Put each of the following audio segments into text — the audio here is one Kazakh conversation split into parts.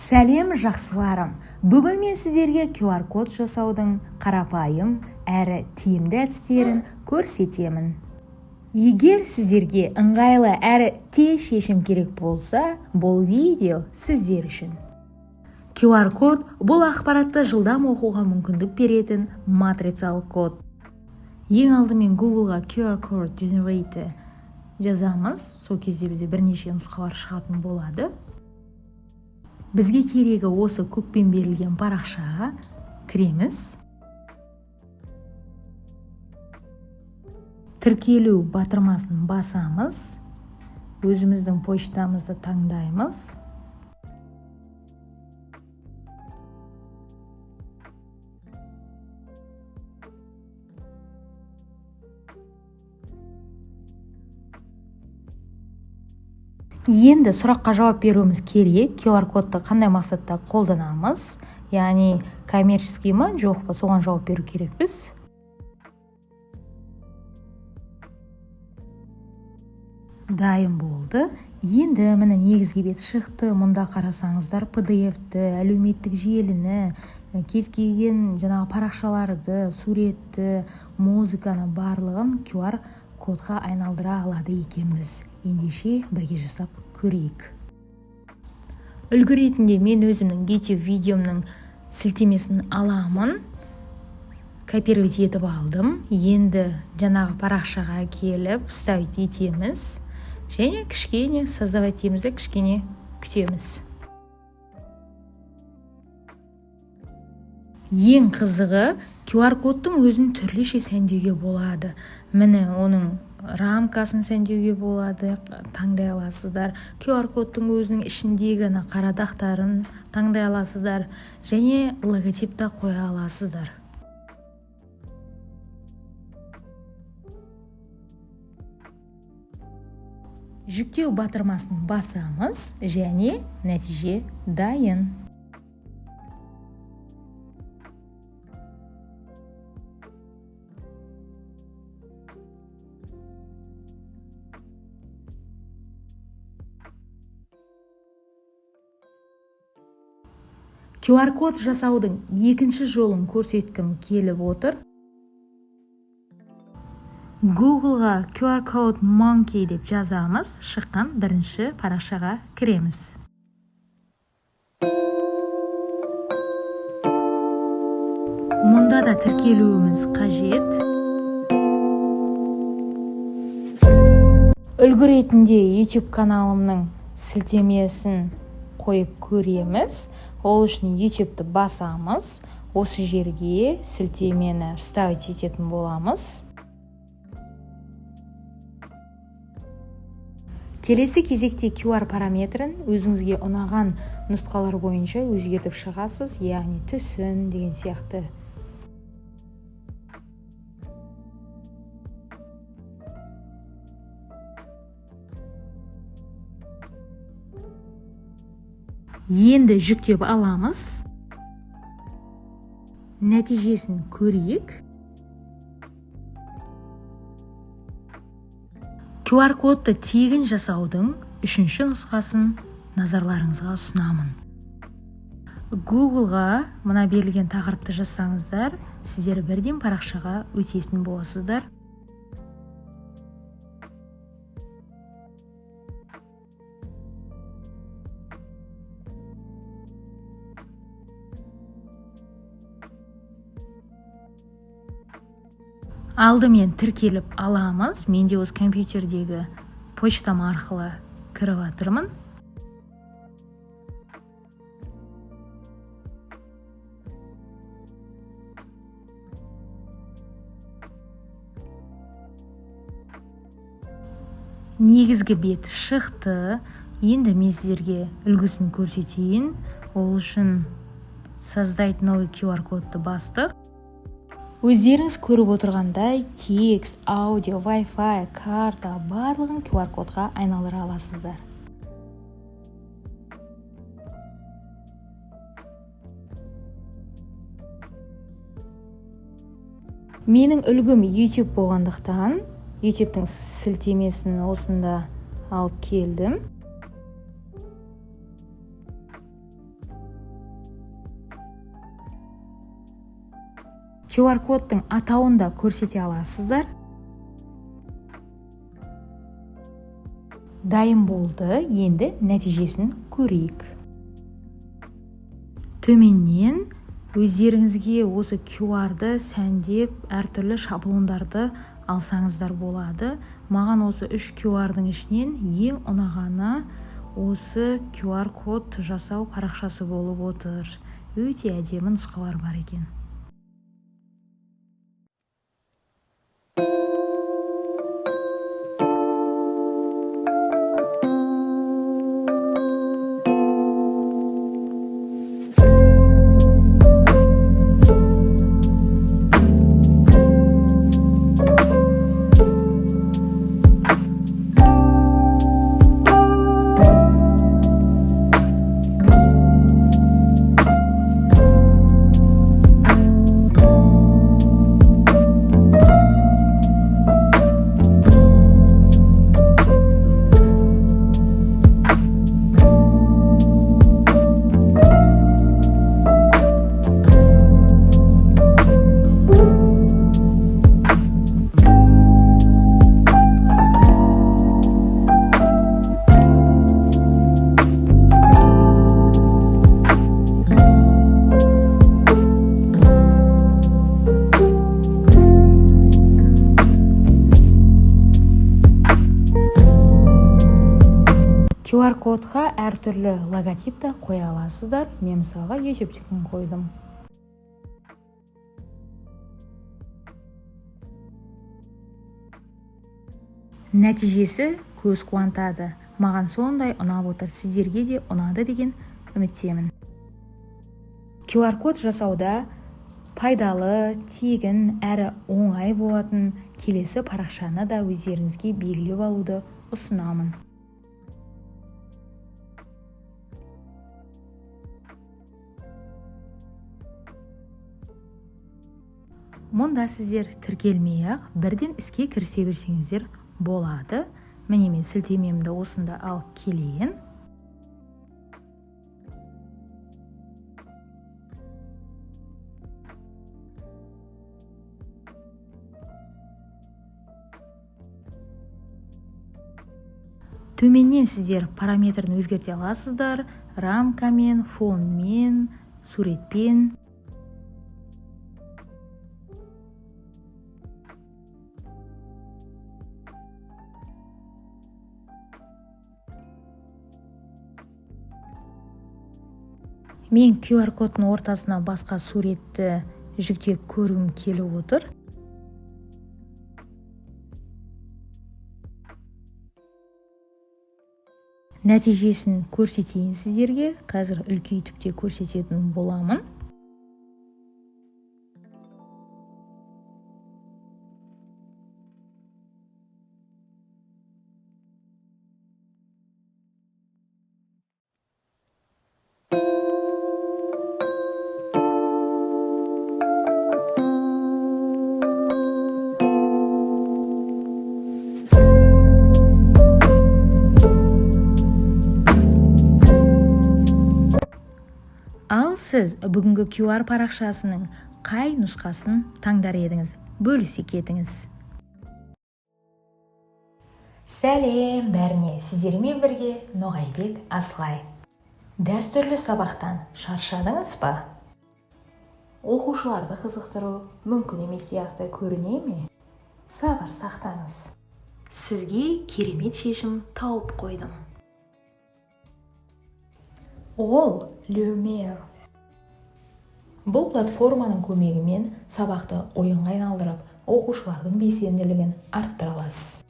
Сәлем жақсыларым. Бүгін мен сіздерге QR код жасаудың қарапайым әрі тиімді әдістерін көрсетемін. Егер сіздерге ыңғайлы әрі тез шешім керек болса, бұл видео сіздер үшін. QR код бұл ақпаратты жылдам оқуға мүмкіндік беретін матрицалық код. Ең алдымен Google-ға QR Code Generator жазамыз. Сол кезде бізде бірнеше нұсқалар шығатын болады. Бізге керегі осы көкпен берілген парақшаға кіреміз. Тіркелу батырмасын басамыз. Өзіміздің почтамызды таңдаймыз. Енді сұраққа жауап беруіміз керек. QR кодты қандай мақсатта қолданамыз? Яғни коммерческий ма, жоқ па, соған жауап беру керекпіз. Дайын болды. Енді міне негізгі бет шықты. Мұнда қарасаңыздар PDF-ті, әлеуметтік желіні, кез келген парақшаларды, суретті, музыканы барлығын QR кодқа айналдыра алады екенбіз. Ендеше бірге жасап көрейік. Үлгі ретінде мен өзімнің YouTube видеомның сілтемесін аламын. Копировать етіп алдым. Енді жаңағы парақшаға келіп вставить етеміз. Және кішкене создавать етемізді кішкене күтеміз. Ең қызығы, QR кодтың өзін түрліше сәндеуге болады. Міне оның рамкасын сәндеуге болады, таңдай аласыздар. QR кодтың өзінің ішіндегі қарадақтарын таңдай аласыздар. Және логотипті қоя аласыздар. Жүктеу батырмасын басамыз және нәтиже дайын. QR код жасаудың екінші жолын көрсеткім келіп отыр. Google-ға QR Code Monkey деп жазамыз. Шыққан бірінші парақшаға кіреміз. Мұнда да тіркелуіміз қажет. Үлгі ретінде YouTube каналымның сілтемесін қойып көреміз. Ол үшін YouTube-ті басамыз. Осы жерге сілтемені вставить ететін боламыз. Келесі кезекте QR параметрін өзіңізге ұнаған нұсқалар бойынша өзгертіп шығасыз, яғни түсін деген сияқты. Енді жүктеп аламыз. Нәтижесін көрейік. QR кодты тегін жасаудың үшінші нұсқасын назарларыңызға ұсынамын. Google-ға мына берілген тақырыпты жазсаңыздар, сіздер бірден парақшаға өтетін боласыздар. Алдымен тіркеліп аламыз. Менде осы компьютердегі почтам арқылы кіріп жатырмын. Негізгі бет шықты. Енді мен сіздерге үлгісін көрсетейін. Ол үшін создать новый QR кодты бастық. Өздеріңіз көріп отырғандай, текст, аудио, Wi-Fi, карта барлығын QR кодқа айналдыра аласыздар. Менің үлгім YouTube болғандықтан, YouTube'тың сілтемесін осында алып келдім. QR кодтың атауын да көрсете аласыздар. Дайын болды, енді нәтижесін көрейік. Төменнен өздеріңізге осы QR-ды сәндеп, әртүрлі шаблондарды алсаңыздар болады. Маған осы 3 QR-дың ішінен ең ұнағаны осы QR код жасау парақшасы болып отыр. Өте әдемі нұсқалар бар екен. QR кодқа әртүрлі логотипті қоя аласыздар. Мен мысалға YouTube-тікін қойдым. Нәтижесі көз қуантады. Маған сондай ұнап отыр. Сіздерге де ұнады деген үміттемін. QR код жасауда пайдалы, тегін, әрі оңай болатын келесі парақшаны да өздеріңізге белгілеп алуды ұсынамын. Мұнда сіздер тіркелмей-ақ бірден іске кірісе берсеңіздер болады. Міне мен сілтемемді осында алып келейін. Төменнен сіздер параметрін өзгерте аласыздар. Рамкамен, фонмен, суретпен. Мен QR кодтың ортасына басқа суретті жүктеп көргім келіп отыр. Нәтижесін көрсетейін сіздерге. Қазір үлкейтіп те көрсететін боламын. Ал сіз бүгінгі QR парақшасының қай нұсқасын таңдар едіңіз? Бөлісе кетіңіз. Сәлем бәріне, сіздермен бірге Ноғайбек Асылай. Дәстүрлі сабақтан шаршадыңыз ба? Оқушыларды қызықтыру мүмкін емес сияқты көріне ме? Сабыр сақтаңыз. Сізге керемет шешім тауып қойдым. Ол Lumiere. Бұл платформаның көмегімен сабақты ойынға айналдырып, оқушылардың белсенділігін арттыра аласыз.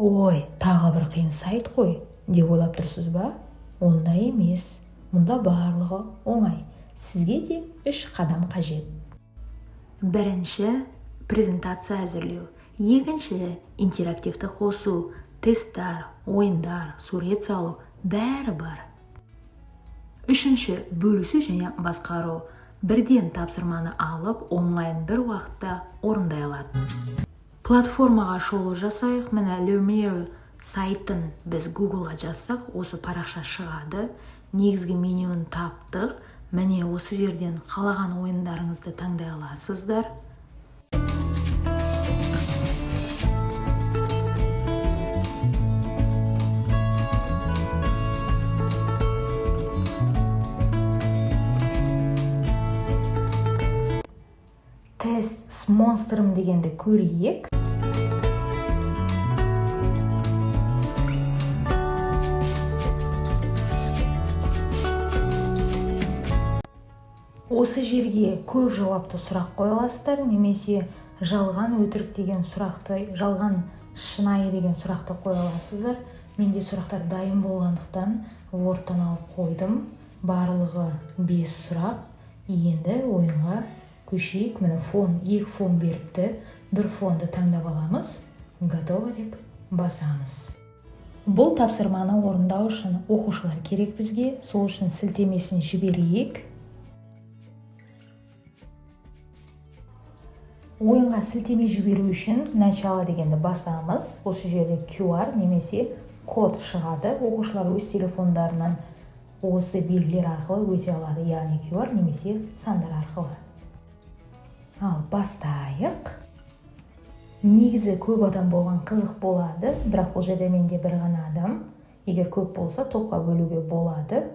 Ой, тағы бір қиын сайт қой, деп ойлап тұрсыз ба? Ондай емес. Мұнда барлығы оңай. Сізге тек 3 қадам қажет. Бірінші, презентация әзірлеу. Екінші, интерактивті қосу, тесттар, ойындар, сурет салу, бәрі бар. Үшінші, бөлісу және басқару. Бірден тапсырманы алып, онлайн бір уақытта орындай алады. Платформаға шолу жасайық. Міне Lumiere сайтын біз Google-ға жазсақ, осы парақша шығады. Негізгі менюін таптық. Міне осы жерден қалаған ойындарыңызды таңдай аласыздар. Тест с монстром дегенді көрейік. Осы жерге көп жауапты сұрақ қоя аласыздар, немесе жалған өтірік деген сұрақты, жалған шынайы деген сұрақты қоя аласыздар. Менде сұрақтар дайын болғандықтан Word'тан алып қойдым. Барлығы 5 сұрақ. Енді ойынға көшейік. Міне екі фон беріпті. Бір фонды таңдап аламыз. Готово деп басамыз. Бұл тапсырманы орындау үшін оқушылар керек бізге. Сол үшін сілтемесін жіберейік. Ойынға сілтеме жіберу үшін начало дегенді басамыз. Осы жерде QR немесе код шығады. Оқушылар өз телефондарынан осы белгілер арқылы өте алады, яғни QR немесе сандар арқылы. Ал бастайық. Негізі көп адам болған қызық болады, бірақ бұл жерде менде бір ғана адам. Егер көп болса, топқа бөлуге болады.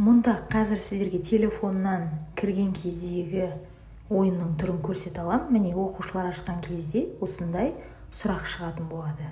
Мұнда қазір сіздерге телефоннан кірген кездегі ойынның түрін көрсете алам. Міне оқушылар ашқан кезде осындай сұрақ шығатын болады.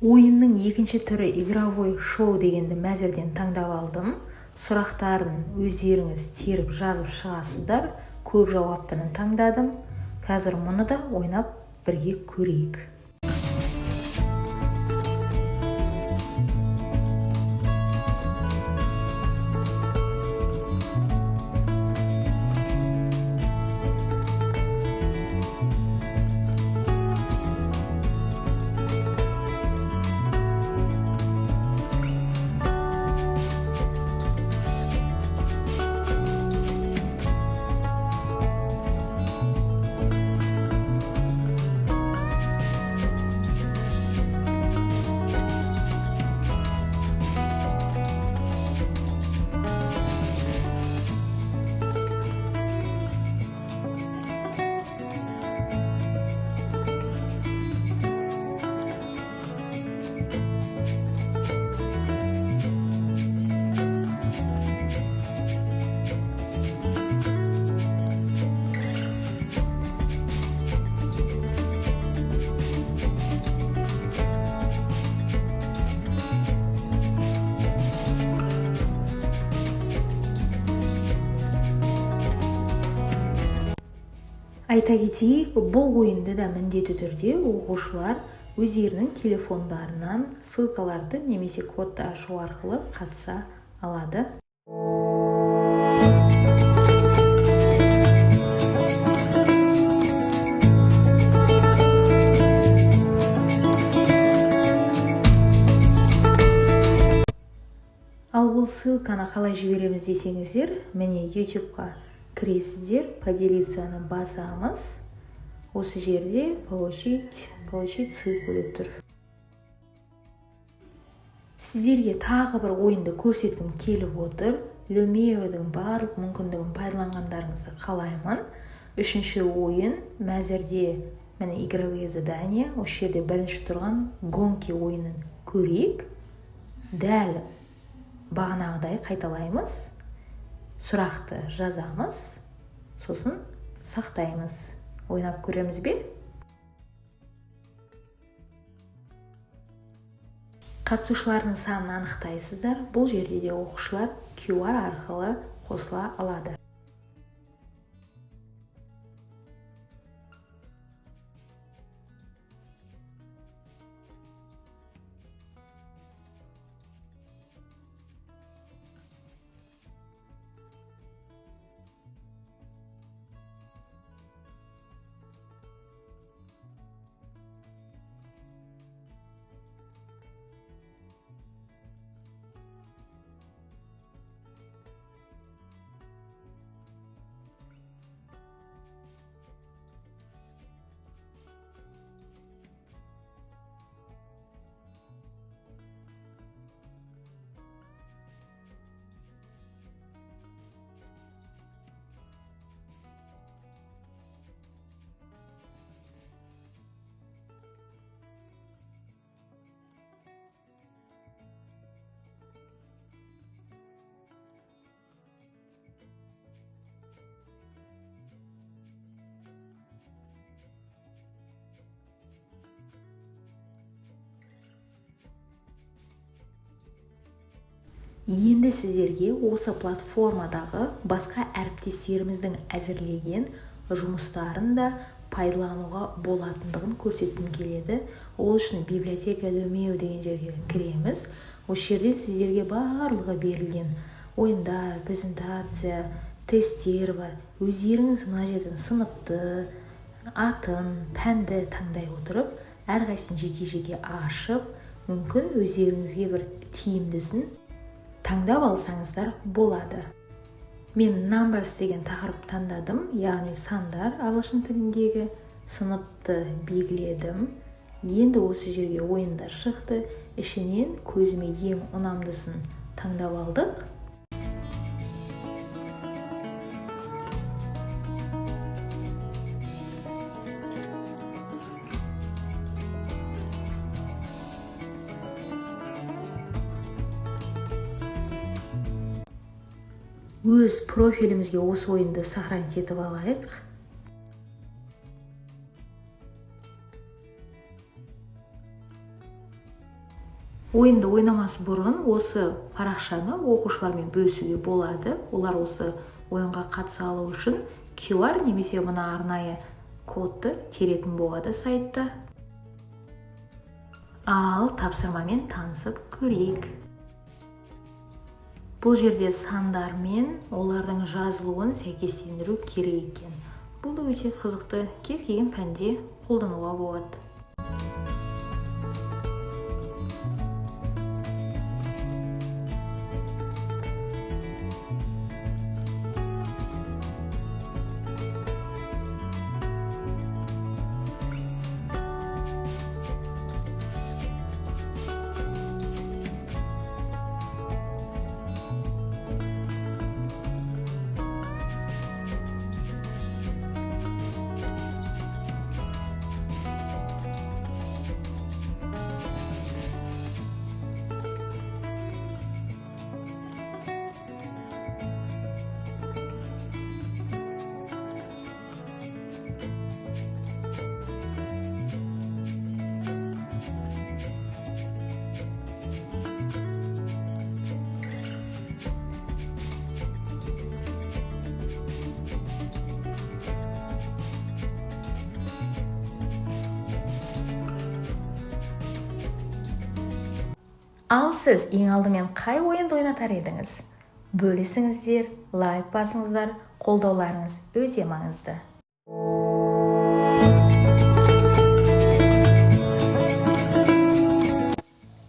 Ойынның екінші түрі игровой шоу дегенді мәзірден таңдап алдым. Сұрақтарын өздеріңіз теріп жазып шығасыздар. Көп жауаптыны таңдадым. Қазір мұны да ойнап бірге көрейік. Айта кетейік, бұл ойынды да міндетті түрде оқушылар өздерінің телефондарынан ссылкаларды немесе кодты ашу арқылы қатыса алады. Ал бұл ссылканы қалай жібереміз десеңіздер, міне YouTube-қа кіресіздер, поделицаны басамыз. Осы жерде получить ссылку деп тұр. Сіздерге тағы бір ойынды көрсеткім келіп отыр. Lumio-дің барлық мүмкіндігін пайдаланғандарыңызды қалаймын. Үшінші ойын мәзірде міне игровые задания. Осы жерде бірінші тұрған гонки ойынын көрейік. Дәл бағанағыдай қайталаймыз. Сұрақты жазамыз, сосын сақтаймыз. Ойнап көреміз бе? Қатысушылардың санын анықтайсыздар. Бұл жерде де оқушылар QR арқылы қосыла алады. Енді сіздерге осы платформадағы басқа әріптестеріміздің әзірлеген жұмыстарын да пайдалануға болатындығын көрсеткім келеді. Ол үшін библиотека Lumio деген жерге кіреміз. Осы жерде сіздерге барлығы берілген ойындар, презентация, тесттер бар. Өздеріңіз мына жерден сыныпты, атын, пәнді таңдай отырып, әрқайсысын жеке-жеке ашып, мүмкін өздеріңізге бір тиімдісін таңдап алсаңыздар болады. Мен numbers деген тақырып таңдадым, яғни сандар ағылшын тіліндегі. Сыныпты белгіледім. Енді осы жерге ойындар шықты. Ішінен көзіме ең ұнамдысын таңдап алдық. Өз профилімізге осы ойынды сохранить етіп алайық. Ойынды ойнамас бұрын осы парақшаны оқушылармен бөлісуге болады. Олар осы ойынға қатыса алу үшін QR немесе мына арнайы кодты теретін болады сайтта. Ал тапсырмамен танысып көрейік. Бұл жерде сандар мен олардың жазылуын сәйкестендіру керек екен. Бұл да өте қызықты, кез келген пәнде қолдануға болады. Ал сіз ең алдымен қай ойынды ойнатар едіңіз? Бөлісіңіздер, лайк басыңыздар, қолдауларыңыз өте маңызды.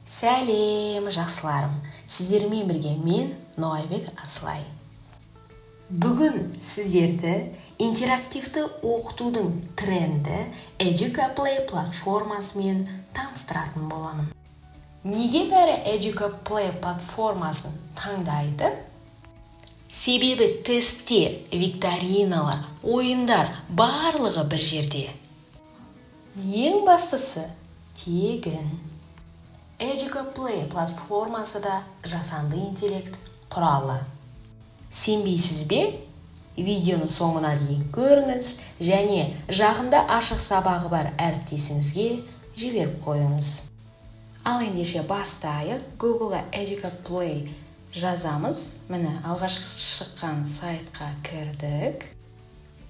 Сәлем, жақсыларым. Сіздермен бірге мен Ноайбек Асылай. Бүгін сіздерді интерактивті оқытудың тренді EducaPlay платформасымен таныстыратын боламын. Неге бәрі EducaPlay платформасын таңдайды? Себебі тесттер, викториналар, ойындар барлығы бір жерде. Ең бастысы тегін. EducaPlay платформасы да жасанды интеллект құралы. Сенбейсіз бе? Видеоны соңына дейін көріңіз және жақында ашық сабағы бар әріптесіңізге жіберіп қойыңыз. Ал ендеше бастайық. Google Educa Play жазамыз. Міне, алғашқы шыққан сайтқа кірдік.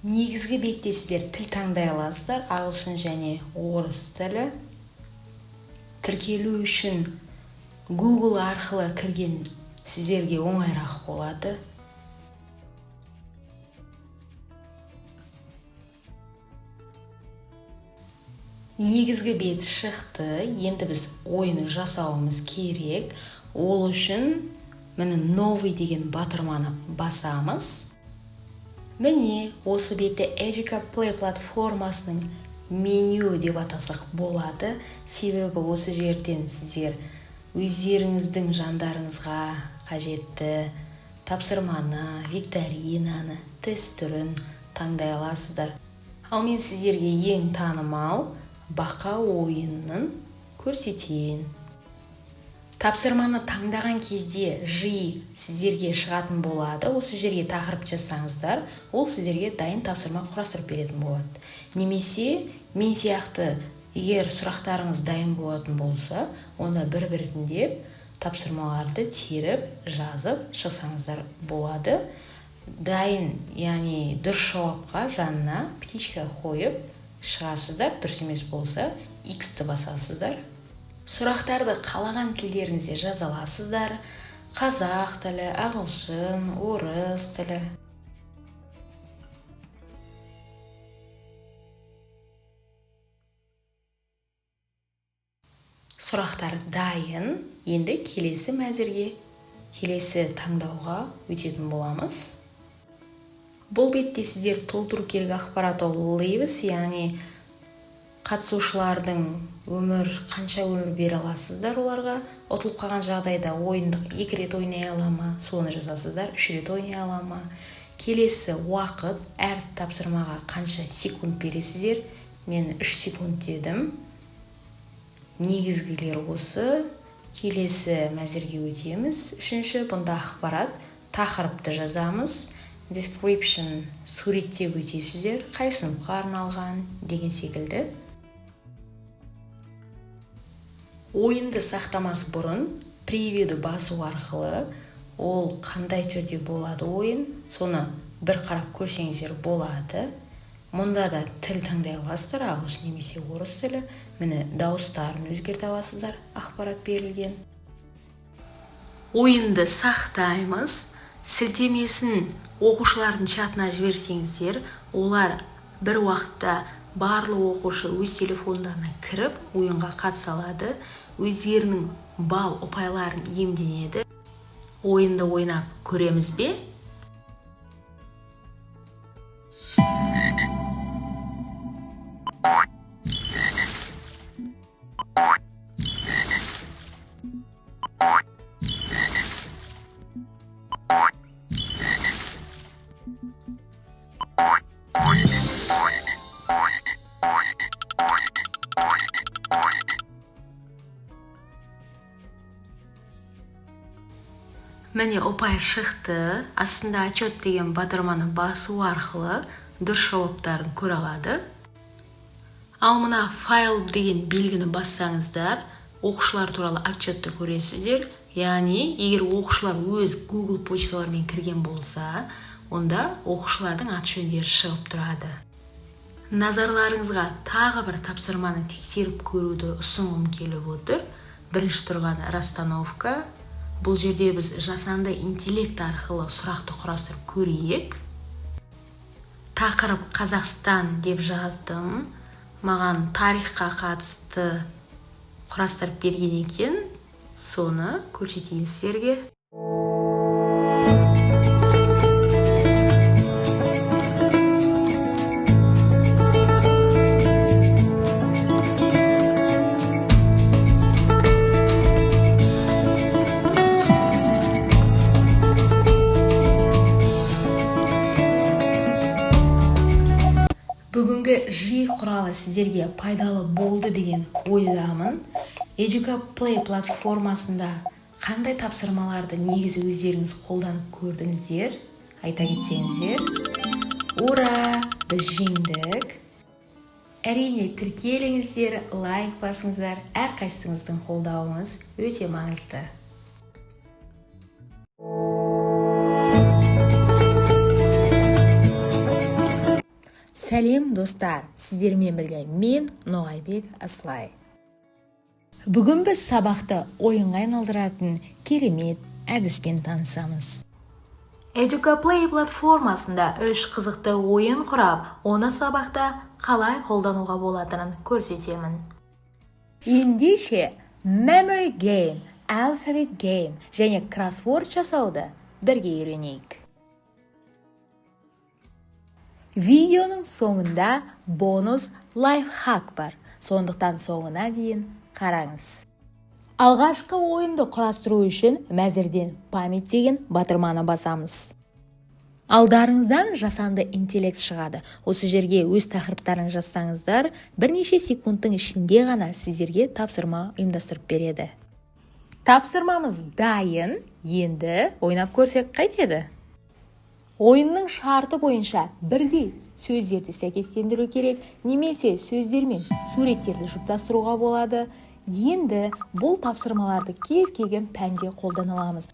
Негізгі бетте сіздер тіл таңдай аласыздар, ағылшын және орыс тілі. Тіркелу үшін Google арқылы кірген сіздерге оңайырақ болады. Негізгі бет шықты. Енді біз ойын жасауымыз керек. Ол үшін міне новый деген батырманы басамыз. Міне осы бетте Educa Play платформасының меню деп атасақ болады. Себебі осы жерден сіздер өздеріңіздің жандарыңызға қажетті тапсырманы, викторинаны, тест түрін таңдай аласыздар. Ал мен сіздерге ең танымал бақа ойынын көрсетейін. Тапсырманы таңдаған кезде жиі сіздерге шығатын болады. Осы жерге тақырып жазсаңыздар, ол сіздерге дайын тапсырма құрастырып беретін болады. Немесе мен сияқты егер сұрақтарыңыз дайын болатын болса, онда бір-біртіндеп тапсырмаларды теріп, жазып шықсаңыздар болады. Дайын, яғни дұрыс жауапқа жанына птичка қойып шығасыздар. Дұрыс емес болса, X-ті басасыздар. Сұрақтарды қалаған тілдеріңізде жаза аласыздар. Қазақ тілі, ағылшын, орыс тілі. Сұрақтар дайын. Енді келесі мәзірге, келесі таңдауға өтетін боламыз. Бұл бетте сіздер толтыру керек ақпарат ол leaves, яғни қатысушылардың қанша өмір бере аласыздар оларға. Ұтылып қалған жағдайда ойындық 2 рет ойнай ала ма, соны жазасыздар. 3 рет ойнай ала ма. Келесі уақыт, әр тапсырмаға қанша секунд бересіздер. Мен 3 секунд дедім. Негізгілер осы. Келесі мәзірге өтеміз. Үшінші, бұнда ақпарат, тақырыпты жазамыз. Description, суреттеп өтесіздер, қай сыныпқа арналған деген секілді. Ойынды сақтамас бұрын превьюді басу арқылы ол қандай түрде болады ойын, соны бір қарап көрсеңіздер болады. Мұнда да тіл таңдай аласыздар, ағылшын немесе орыс тілі. Міне дауыстарын өзгерте аласыздар, ақпарат берілген. Ойынды сақтаймыз. Сілтемесін оқушылардың чатына жіберсеңіздер, олар бір уақытта барлық оқушы өз телефондарына кіріп, ойынға қатыса алады, өздерінің бал ұпайларын иемденеді. Ойынды ойнап көреміз бе? Міне ұпай шықты. Астында отчет деген батырманы басу арқылы дұрыс жауаптарын көре алады. Ал мына файл деген белгіні бассаңыздар, оқушылар туралы отчетты көресіздер. Яғни, егер оқушылар өз Google почталарымен кірген болса, онда оқушылардың аты-жөндері шығып тұрады. Назарларыңызға тағы бір тапсырманы тексеріп көруді ұсынғым келіп отыр. Бірінші тұрған расстановка. Бұл жерде біз жасанды интеллект арқылы сұрақты құрастырып көрейік. Тақырып Қазақстан деп жаздым. Маған тарихқа қатысты құрастырып берген екен. Соны көрсетейін сіздерге. Бүгінгі жиі құралы сіздерге пайдалы болды деген ойдамын. Educa Play платформасында қандай тапсырмаларды негізі өздеріңіз қолданып көрдіңіздер? Айта кетсеңіздер. Ура! Біз жеңдік! Әрине тіркеліңіздер, лайк басыңыздар, әрқайсыңыздың қолдауыңыз өте маңызды. Сәлем достар, сіздермен бірге мен Ноғайбек Аслай. Бүгін біз сабақты ойынға айналдыратын керемет әдіспен танысамыз. Educaplay платформасында 3 қызықты ойын құрап, оны сабақта қалай қолдануға болатынын көрсетемін. Ендеше Memory Game, Alphabet Game және Crossword жасауды бірге үйренейік. Видеоның соңында бонус лайфхак бар, сондықтан соңына дейін қараңыз. Алғашқы ойынды құрастыру үшін мәзірден память деген батырманы басамыз. Алдарыңыздан жасанды интеллект шығады. Осы жерге өз тақырыптарын жазсаңыздар, бірнеше секундтың ішінде ғана сіздерге тапсырма ұйымдастырып береді. Тапсырмамыз дайын, енді ойнап көрсек қайтеді? Ойынның шарты бойынша бірдей сөздерді сәйкестендіру керек, немесе сөздер мен суреттерді жұптастыруға болады. Енді бұл тапсырмаларды кез келген пәнде қолдана аламыз.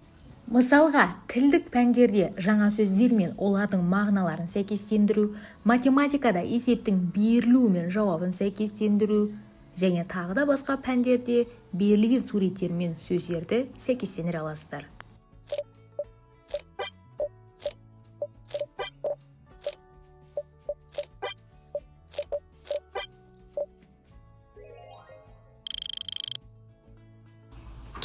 Мысалға, тілдік пәндерде жаңа сөздер мен олардың мағыналарын сәйкестендіру, математикада есептің берілуі мен жауабын сәйкестендіру, және тағы да басқа пәндерде берілген суреттер мен сөздерді сәйкестендіре аласыздар.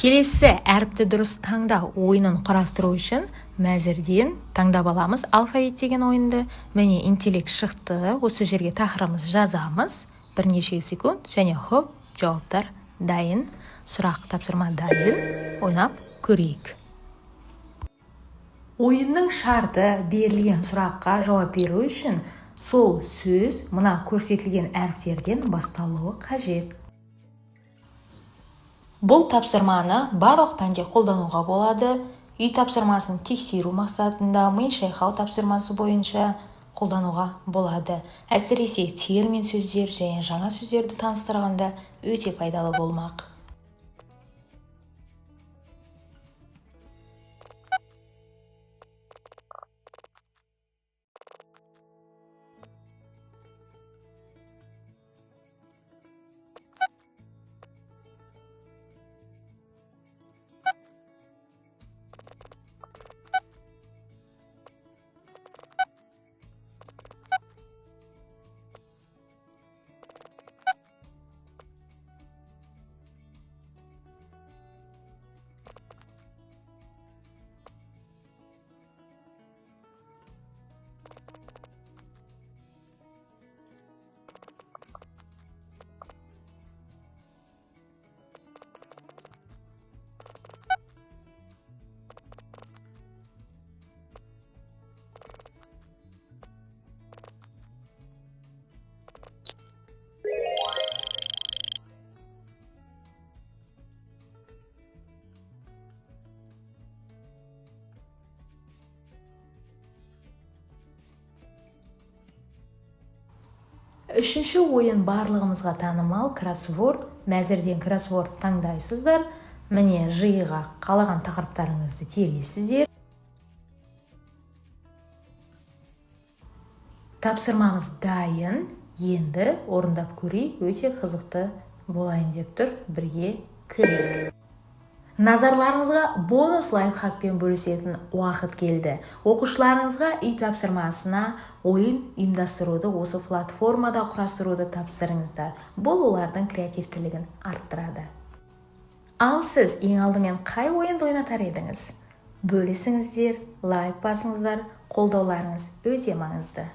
Келесі әріпті дұрыс таңдау ойынын құрастыру үшін мәзірден таңдап аламыз алфавит деген ойынды. Міне интеллект шықты, осы жерге тақырыбымызды жазамыз. Бірнеше секунд және хоп, жауаптар дайын, сұрақ тапсырма дайын, ойнап көрейік. Ойынның шарты берілген сұраққа жауап беру үшін сол сөз мына көрсетілген әріптерден басталуы қажет. Бұл тапсырманы барлық пәнде қолдануға болады. Үй тапсырмасын тексеру мақсатында ми шайқау тапсырмасы бойынша қолдануға болады. Әсіресе термин сөздер және жаңа сөздерді таныстырғанда өте пайдалы болмақ. Үшінші ойын барлығымызға танымал кроссворд. Мәзірден кроссворд таңдайсыздар. Міне жиыға қалаған тақырыптарыңызды тересіздер. Тапсырмамыз дайын. Енді орындап көрейік, өте қызықты болайын деп тұр. Бірге көрейік. Назарларыңызға бонус лайфхакпен бөлісетін уақыт келді. Оқушыларыңызға үй тапсырмасына ойын ұйымдастыруды осы платформада құрастыруды тапсырыңыздар. Бұл олардың креативтілігін арттырады. Ал сіз ең алдымен қай ойынды ойнатар едіңіз? Бөлісіңіздер, лайк басыңыздар, қолдауларыңыз өте маңызды.